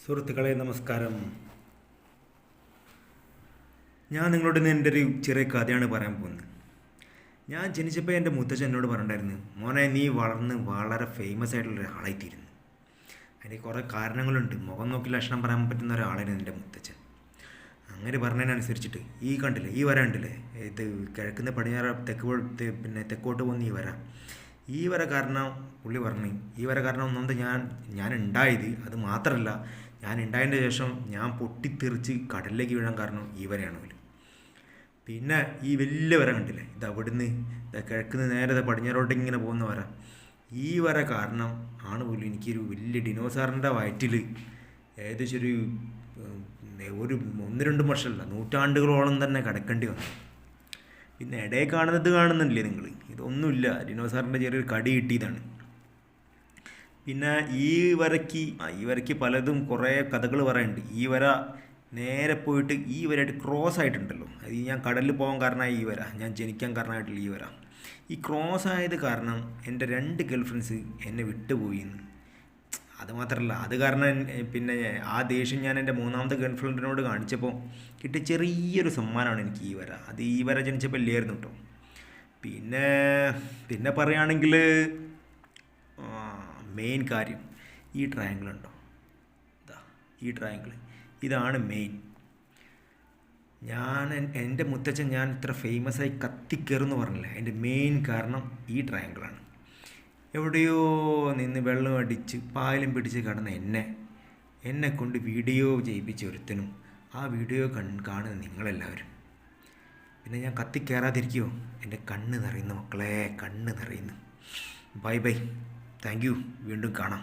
സുഹൃത്തുക്കളെ നമസ്കാരം. ഞാൻ നിങ്ങളോട് ഇന്ന് എൻ്റെ ഒരു ചെറിയ കഥയാണ് പറയാൻ പോകുന്നത്. ഞാൻ ജനിച്ചപ്പോൾ എൻ്റെ മുത്തച്ഛൻ എന്നോട് പറഞ്ഞിട്ടുണ്ടായിരുന്നു, മോനെ നീ വളർന്ന് വളരെ ഫേമസ് ആയിട്ടുള്ള ഒരാളായിത്തീരുന്നു. അതിന് കുറേ കാരണങ്ങളുണ്ട്. മുഖം നോക്കി ലക്ഷണം പറയാൻ പറ്റുന്ന ഒരാളായിരുന്നു എൻ്റെ മുത്തച്ഛൻ. അങ്ങനെ പറഞ്ഞതിനനുസരിച്ചിട്ട് ഈ കണ്ടില്ലേ, ഈ വര കണ്ടില്ലേ, ഇത് കിഴക്കുന്ന പടിഞ്ഞാറ് തെക്കോട്ട് പോകുന്ന ഈ വര കാരണം പുള്ളി പറഞ്ഞു, ഈ വര കാരണം ഒന്നാമത് ഞാൻ ഉണ്ടായത്, അത് മാത്രമല്ല ഞാൻ ഉണ്ടായതിൻ്റെ ശേഷം ഞാൻ പൊട്ടിത്തെറിച്ച് കടലിലേക്ക് വീഴാൻ കാരണം ഈ വരയാണ് പോലും. പിന്നെ ഈ വലിയ വര കണ്ടില്ലേ, ഇത് അവിടുന്ന് കിഴക്കുന്ന് നേരെ പടിഞ്ഞാറോട്ട് ഇങ്ങനെ പോകുന്ന വര, ഈ വര കാരണം ആണ് പോലും എനിക്കൊരു വലിയ ഡിനോസാറിൻ്റെ വയറ്റിൽ ഏകദേശം ഒരു 1-2 വർഷമല്ല, നൂറ്റാണ്ടുകളോളം തന്നെ കിടക്കേണ്ടി വന്നു. പിന്നെ ഇടയിൽ കാണുന്നില്ലേ നിങ്ങൾ, ഇതൊന്നുമില്ല, ഡിനോസാറിൻ്റെ ചെറിയൊരു കടി കിട്ടിയതാണ്. പിന്നെ ഈ വരയ്ക്ക് പലതും കുറേ കഥകൾ പറയുന്നുണ്ട്. ഈ വര നേരെ പോയിട്ട് ഈ വരയായിട്ട് ക്രോസ് ആയിട്ടുണ്ടല്ലോ, അത് ഞാൻ കടലിൽ പോകാൻ കാരണമായി ഈ വര, ഞാൻ ജനിക്കാൻ കാരണമായിട്ടുള്ള ഈ വര, ഈ ക്രോസ് ആയത് കാരണം എൻ്റെ 2 ഗേൾഫ്രണ്ട്സ് എന്നെ വിട്ടുപോയി. അതുമാത്രമല്ല, അത് കാരണം പിന്നെ ആ ദേഷ്യം ഞാൻ എൻ്റെ 3ാമത്തെ ഗേൾഫ്രണ്ടിനോട് കാണിച്ചപ്പോൾ കിട്ടിയ ചെറിയൊരു സമ്മാനമാണ് എനിക്ക് ഈ വര. അത് ഈ വര ജനിച്ചപ്പോൾ ഇല്ലായിരുന്നു കേട്ടോ. പിന്നെ പറയുകയാണെങ്കിൽ മെയിൻ കാര്യം ഈ ട്രയാങ്കിൾ ഉണ്ടോ, ഈ ട്രയാങ്കിൾ ഇതാണ് മെയിൻ. എൻ്റെ മുത്തച്ഛൻ ഞാൻ ഇത്ര ഫേമസായി കത്തിക്കയറുമെന്ന് പറഞ്ഞില്ലേ, അതിൻ്റെ മെയിൻ കാരണം ഈ ട്രയാങ്കിളാണ്. എവിടെയോ നിന്ന് വെള്ളം അടിച്ച് പായലും പിടിച്ച് കിടന്ന എന്നെ കൊണ്ട് വീഡിയോ ചെയ്യിപ്പിച്ച ഒരുത്തനും ആ വീഡിയോ കാണുന്ന നിങ്ങളെല്ലാവരും. പിന്നെ ഞാൻ കത്തിക്കയറാതിരിക്കുമോ? എൻ്റെ കണ്ണ് നിറയുന്നു മക്കളെ, കണ്ണ് നിറയുന്നു. ബൈ ബൈ, താങ്ക് യു, വീണ്ടും കാണാം.